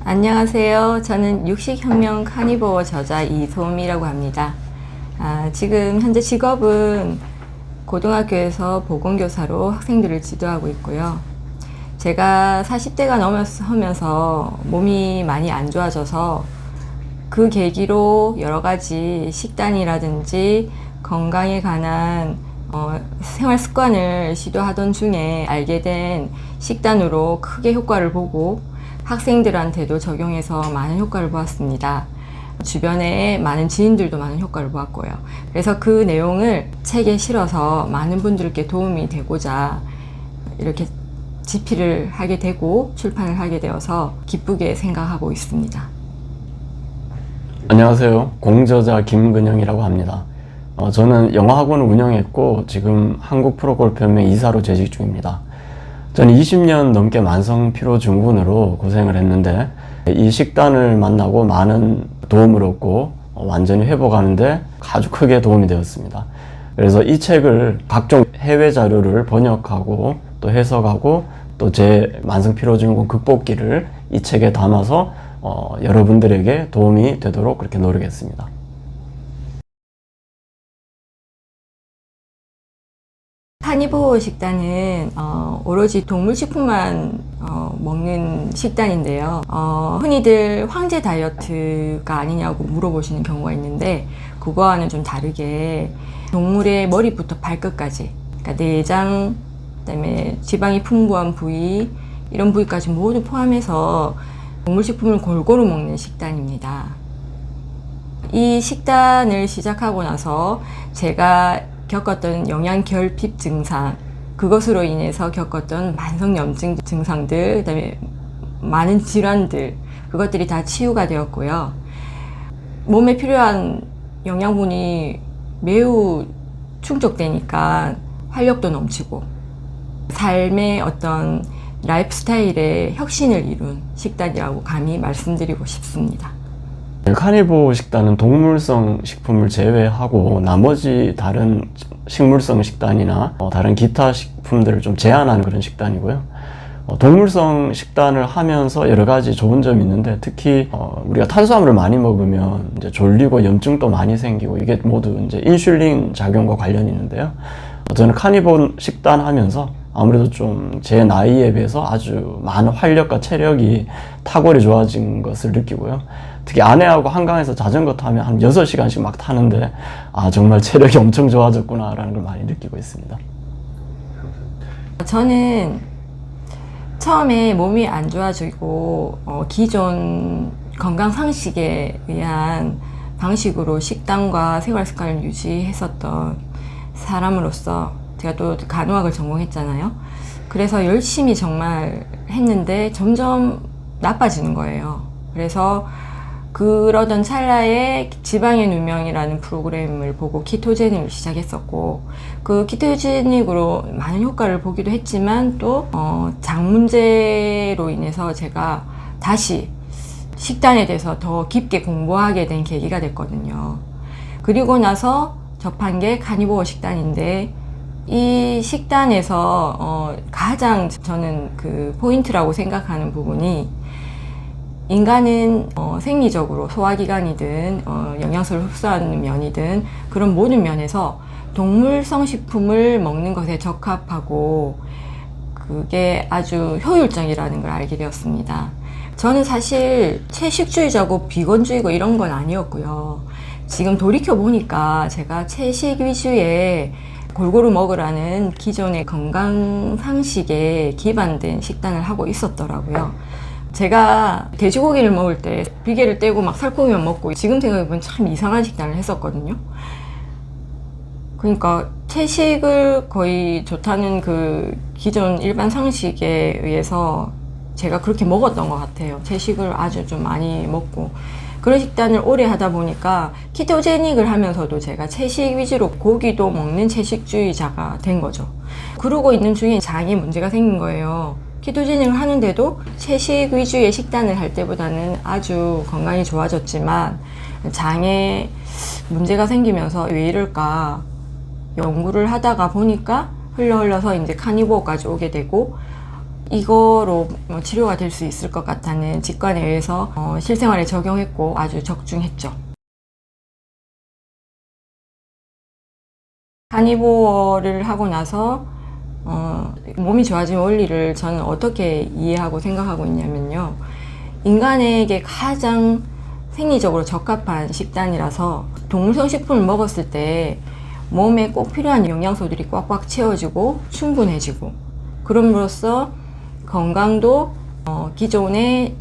안녕하세요. 저는 육식혁명 카니보어 저자 이솜이라고 합니다. 지금 현재 직업은 고등학교에서 보건교사로 학생들을 지도하고 있고요. 제가 40대가 넘어서면서 몸이 많이 안 좋아져서 그 계기로 여러 가지 식단이라든지 건강에 관한 생활 습관을 시도하던 중에 알게 된 식단으로 크게 효과를 보고 학생들한테도 적용해서 많은 효과를 보았습니다. 주변에 많은 지인들도 많은 효과를 보았고요. 그래서 그 내용을 책에 실어서 많은 분들께 도움이 되고자 이렇게 집필을 하게 되고 출판을 하게 되어서 기쁘게 생각하고 있습니다. 안녕하세요. 공저자 김근영이라고 합니다. 저는 영어학원을 운영했고 지금 한국 프로골프연맹 이사로 재직 중입니다. 저는 20년 넘게 만성피로증후군으로 고생을 했는데 이 식단을 만나고 많은 도움을 얻고 완전히 회복하는데 아주 크게 도움이 되었습니다. 그래서 이 책을 각종 해외 자료를 번역하고 또 해석하고 또 제 만성피로증후군 극복기를 이 책에 담아서 여러분들에게 도움이 되도록 그렇게 노력했습니다. 카니보어 식단은 오로지 동물식품만 먹는 식단인데요. 흔히들 황제 다이어트가 아니냐고 물어보시는 경우가 있는데 그거와는 좀 다르게 동물의 머리부터 발끝까지, 그러니까 내장, 그다음에 지방이 풍부한 부위, 이런 부위까지 모두 포함해서 동물식품을 골고루 먹는 식단입니다. 이 식단을 시작하고 나서 제가 겪었던 영양결핍 증상, 그것으로 인해서 겪었던 만성염증 증상들, 그 다음에 많은 질환들, 그것들이 다 치유가 되었고요. 몸에 필요한 영양분이 매우 충족되니까 활력도 넘치고 삶의 어떤 라이프 스타일의 혁신을 이룬 식단이라고 감히 말씀드리고 싶습니다. 카니보어 식단은 동물성 식품을 제외하고 나머지 다른 식물성 식단이나 다른 기타 식품들을 좀 제한하는 그런 식단이고요. 동물성 식단을 하면서 여러 가지 좋은 점이 있는데 특히 우리가 탄수화물을 많이 먹으면 이제 졸리고 염증도 많이 생기고 이게 모두 이제 인슐린 작용과 관련이 있는데요. 저는 카니보어 식단 하면서 아무래도 좀 제 나이에 비해서 아주 많은 활력과 체력이 탁월히 좋아진 것을 느끼고요. 특히 아내하고 한강에서 자전거 타면 한 6시간씩 막 타는데 정말 체력이 엄청 좋아졌구나 라는 걸 많이 느끼고 있습니다. 저는 처음에 몸이 안 좋아지고 기존 건강 상식에 의한 방식으로 식단과 생활 습관을 유지했었던 사람으로서 제가 또 간호학을 전공했잖아요. 그래서 열심히 정말 했는데 점점 나빠지는 거예요. 그래서 그러던 찰나에 지방의 누명이라는 프로그램을 보고 키토제닉을 시작했었고 그 키토제닉으로 많은 효과를 보기도 했지만 또 장 문제로 인해서 제가 다시 식단에 대해서 더 깊게 공부하게 된 계기가 됐거든요. 그리고 나서 접한 게 카니보어 식단인데 이 식단에서 가장 저는 그 포인트라고 생각하는 부분이 인간은 생리적으로 소화기관이든 영양소를 흡수하는 면이든 그런 모든 면에서 동물성 식품을 먹는 것에 적합하고 그게 아주 효율적이라는 걸 알게 되었습니다. 저는 사실 채식주의자고 비건주의고 이런 건 아니었고요. 지금 돌이켜 보니까 제가 채식 위주의 골고루 먹으라는 기존의 건강 상식에 기반된 식단을 하고 있었더라고요. 제가 돼지고기를 먹을 때 비계를 떼고 막 살코기만 먹고 지금 생각해보면 참 이상한 식단을 했었거든요. 그러니까 채식을 거의 좋다는 그 기존 일반 상식에 의해서 제가 그렇게 먹었던 것 같아요. 채식을 아주 좀 많이 먹고 그런 식단을 오래 하다 보니까 키토제닉을 하면서도 제가 채식 위주로 고기도 먹는 채식주의자가 된 거죠. 그러고 있는 중에 장에 문제가 생긴 거예요. 키토제닉을 하는데도 채식 위주의 식단을 할 때보다는 아주 건강이 좋아졌지만 장에 문제가 생기면서 왜 이럴까 연구를 하다가 보니까 흘러서 이제 카니보어까지 오게 되고 이거로 치료가 될 수 있을 것 같다는 직관에 의해서 실생활에 적용했고 아주 적중했죠. 카니보어를 하고 나서 몸이 좋아진 원리를 저는 어떻게 이해하고 생각하고 있냐면요. 인간에게 가장 생리적으로 적합한 식단이라서 동물성 식품을 먹었을 때 몸에 꼭 필요한 영양소들이 꽉꽉 채워지고 충분해지고, 그럼으로써 건강도 기존에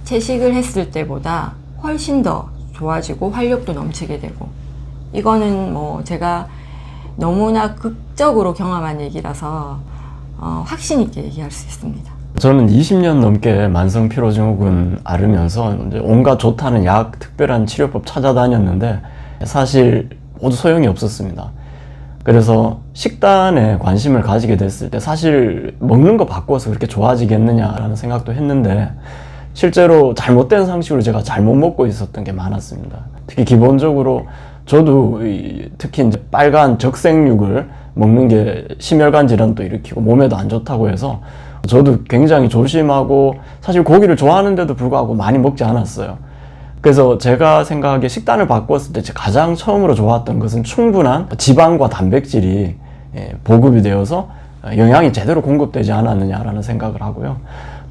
채식을 했을 때보다 훨씬 더 좋아지고 활력도 넘치게 되고, 이거는 제가 너무나 극적으로 경험한 얘기라서 확신 있게 얘기할 수 있습니다. 저는 20년 넘게 만성 피로증후군 앓으면서 이제 온갖 좋다는 약, 특별한 치료법 찾아다녔는데 사실 모두 소용이 없었습니다. 그래서 식단에 관심을 가지게 됐을 때 사실 먹는 거 바꿔서 그렇게 좋아지겠느냐라는 생각도 했는데, 실제로 잘못된 상식으로 제가 잘못 먹고 있었던 게 많았습니다. 특히 기본적으로 저도 특히 이제 빨간 적색육을 먹는 게 심혈관 질환도 일으키고 몸에도 안 좋다고 해서 저도 굉장히 조심하고 사실 고기를 좋아하는데도 불구하고 많이 먹지 않았어요. 그래서 제가 생각하기에 식단을 바꿨을 때 가장 처음으로 좋았던 것은 충분한 지방과 단백질이 보급이 되어서 영양이 제대로 공급되지 않았느냐라는 생각을 하고요.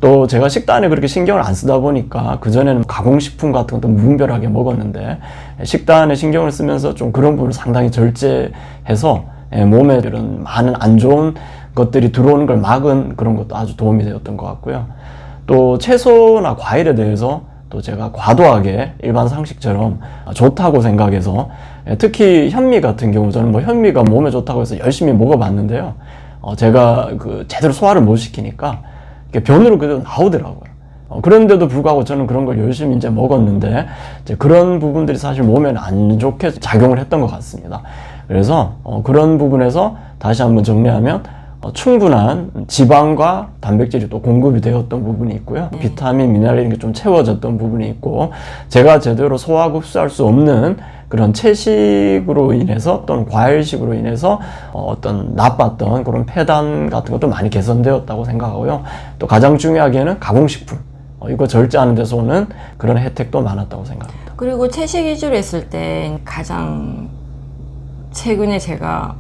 또 제가 식단에 그렇게 신경을 안 쓰다 보니까 그전에는 가공식품 같은 것도 무분별하게 먹었는데, 식단에 신경을 쓰면서 좀 그런 부분을 상당히 절제해서 몸에 이런 많은 안 좋은 것들이 들어오는 걸 막은 그런 것도 아주 도움이 되었던 것 같고요. 또 채소나 과일에 대해서 또 제가 과도하게 일반 상식처럼 좋다고 생각해서, 특히 현미 같은 경우 저는 현미가 몸에 좋다고 해서 열심히 먹어봤는데요. 제가 제대로 소화를 못 시키니까 변으로 그대로 나오더라고요. 그런데도 불구하고 저는 그런 걸 열심히 이제 먹었는데, 이제 그런 부분들이 사실 몸에는 안 좋게 작용을 했던 것 같습니다. 그래서 그런 부분에서 다시 한번 정리하면 충분한 지방과 단백질이 또 공급이 되었던 부분이 있고요. 비타민, 미네랄 이런 게 좀 채워졌던 부분이 있고, 제가 제대로 소화하고 흡수할 수 없는 그런 채식으로 인해서 또는 과일식으로 인해서 어떤 나빴던 그런 폐단 같은 것도 많이 개선되었다고 생각하고요. 또 가장 중요하게는 가공식품, 이거 절제하는 데서 오는 그런 혜택도 많았다고 생각합니다. 그리고 채식 위주로 했을 때 가장 최근에 제가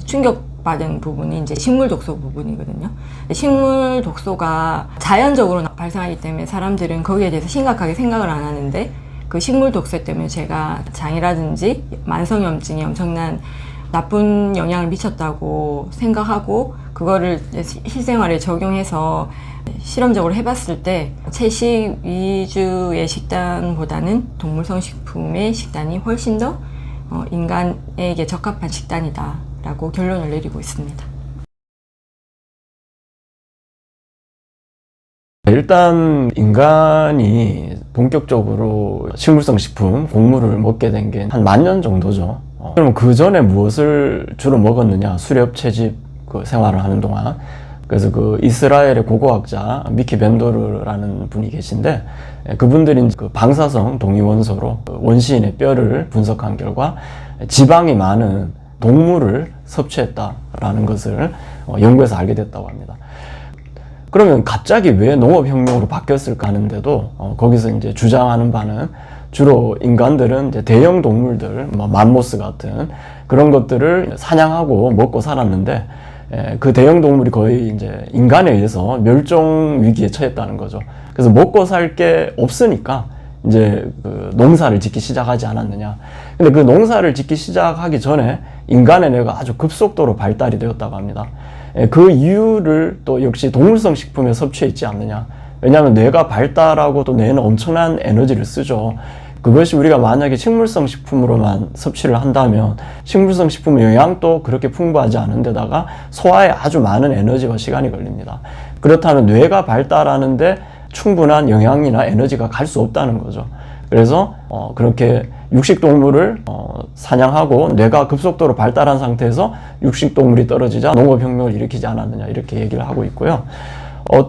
충격받은 부분이 이제 식물 독소 부분이거든요. 식물 독소가 자연적으로 발생하기 때문에 사람들은 거기에 대해서 심각하게 생각을 안 하는데, 그 식물 독소 때문에 제가 장이라든지 만성염증에 엄청난 나쁜 영향을 미쳤다고 생각하고, 그거를 실생활에 적용해서 실험적으로 해봤을 때 채식 위주의 식단보다는 동물성 식품의 식단이 훨씬 더 인간에게 적합한 식단이다 라고 결론을 내리고 있습니다. 일단 인간이 본격적으로 식물성 식품, 곡물을 먹게 된 게 한 10,000년 정도죠. 그럼 그 전에 무엇을 주로 먹었느냐? 수렵 채집 생활을 하는 동안. 그래서 이스라엘의 고고학자 미키 벤도르라는 분이 계신데, 그분들이 방사성 동위원소로 원시인의 뼈를 분석한 결과 지방이 많은 동물을 섭취했다라는 것을 연구해서 알게 됐다고 합니다. 그러면 갑자기 왜 농업혁명으로 바뀌었을까 하는데도 거기서 이제 주장하는 바는 주로 인간들은 이제 대형 동물들, 맘모스 같은 그런 것들을 사냥하고 먹고 살았는데, 그 대형 동물이 거의 이제 인간에 의해서 멸종 위기에 처했다는 거죠. 그래서 먹고 살 게 없으니까 이제 농사를 짓기 시작하지 않았느냐. 근데 그 농사를 짓기 시작하기 전에 인간의 뇌가 아주 급속도로 발달이 되었다고 합니다. 그 이유를 또 역시 동물성 식품에 섭취해 있지 않느냐. 왜냐하면 뇌가 발달하고 또 뇌는 엄청난 에너지를 쓰죠. 그것이 우리가 만약에 식물성 식품으로만 섭취를 한다면 식물성 식품의 영양도 그렇게 풍부하지 않은 데다가 소화에 아주 많은 에너지와 시간이 걸립니다. 그렇다면 뇌가 발달하는데 충분한 영양이나 에너지가 갈 수 없다는 거죠. 그래서 그렇게 육식동물을 사냥하고 뇌가 급속도로 발달한 상태에서 육식동물이 떨어지자 농업혁명을 일으키지 않았느냐, 이렇게 얘기를 하고 있고요.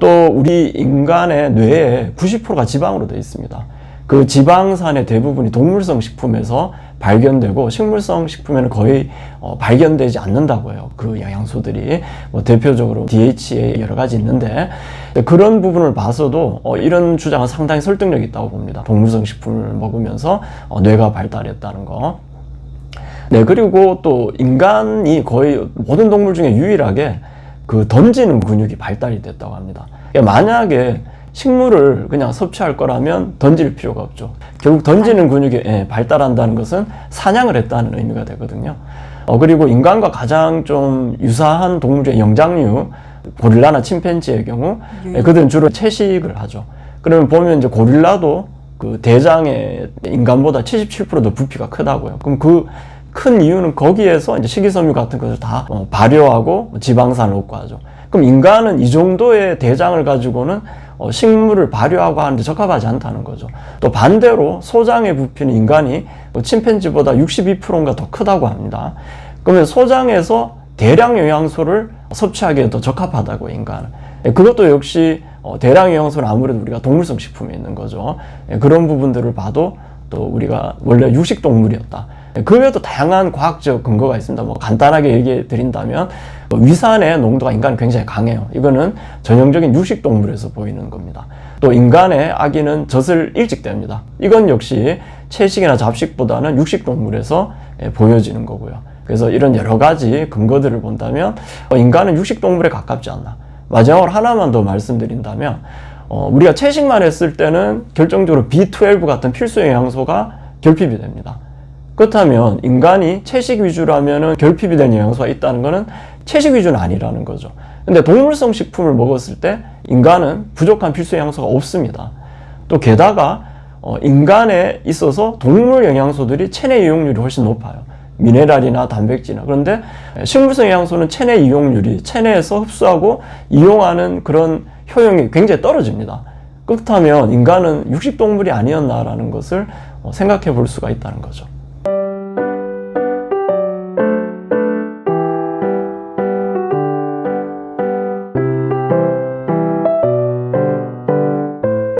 또 우리 인간의 뇌에 90%가 지방으로 되어 있습니다. 그 지방산의 대부분이 동물성 식품에서 발견되고 식물성 식품에는 거의 발견되지 않는다고 해요. 그 영양소들이 뭐 대표적으로 DHA 여러 가지 있는데 그런 부분을 봐서도 이런 주장은 상당히 설득력이 있다고 봅니다. 동물성 식품을 먹으면서 뇌가 발달했다는 거. 네, 그리고 또 인간이 거의 모든 동물 중에 유일하게 그 던지는 근육이 발달이 됐다고 합니다. 그러니까 만약에 식물을 그냥 섭취할 거라면 던질 필요가 없죠. 결국 던지는 근육이 발달한다는 것은 사냥을 했다는 의미가 되거든요. 그리고 인간과 가장 좀 유사한 동물 중에 영장류, 고릴라나 침팬지의 경우, 그들은 주로 채식을 하죠. 그러면 보면 이제 고릴라도 그 대장에 인간보다 77%더 부피가 크다고요. 그럼 그 큰 이유는 거기에서 이제 식이섬유 같은 것을 다 발효하고 지방산을 얻고 하죠. 그럼 인간은 이 정도의 대장을 가지고는 식물을 발효하고 하는데 적합하지 않다는 거죠. 또 반대로 소장의 부피는 인간이 침팬지보다 62%인가 더 크다고 합니다. 그러면 소장에서 대량 영양소를 섭취하기에 더 적합하다고 인간은. 그것도 역시 대량 영양소는 아무래도 우리가 동물성 식품에 있는 거죠. 그런 부분들을 봐도 또 우리가 원래 육식동물이었다. 그 외에도 다양한 과학적 근거가 있습니다. 뭐 간단하게 얘기해 드린다면 위산의 농도가 인간은 굉장히 강해요. 이거는 전형적인 육식동물에서 보이는 겁니다. 또 인간의 아기는 젖을 일찍 뗍니다. 이건 역시 채식이나 잡식보다는 육식동물에서 보여지는 거고요. 그래서 이런 여러 가지 근거들을 본다면 인간은 육식동물에 가깝지 않나. 마지막으로 하나만 더 말씀드린다면 우리가 채식만 했을 때는 결정적으로 B12 같은 필수 영양소가 결핍이 됩니다. 그렇다면 인간이 채식 위주라면은 결핍이 된 영양소가 있다는 것은 채식 위주는 아니라는 거죠. 근데 동물성 식품을 먹었을 때 인간은 부족한 필수 영양소가 없습니다. 또 게다가 인간에 있어서 동물 영양소들이 체내 이용률이 훨씬 높아요. 미네랄이나 단백질이나. 그런데 식물성 영양소는 체내 이용률이 체내에서 흡수하고 이용하는 그런 효용이 굉장히 떨어집니다. 그렇다면 인간은 육식동물이 아니었나라는 것을 생각해 볼 수가 있다는 거죠.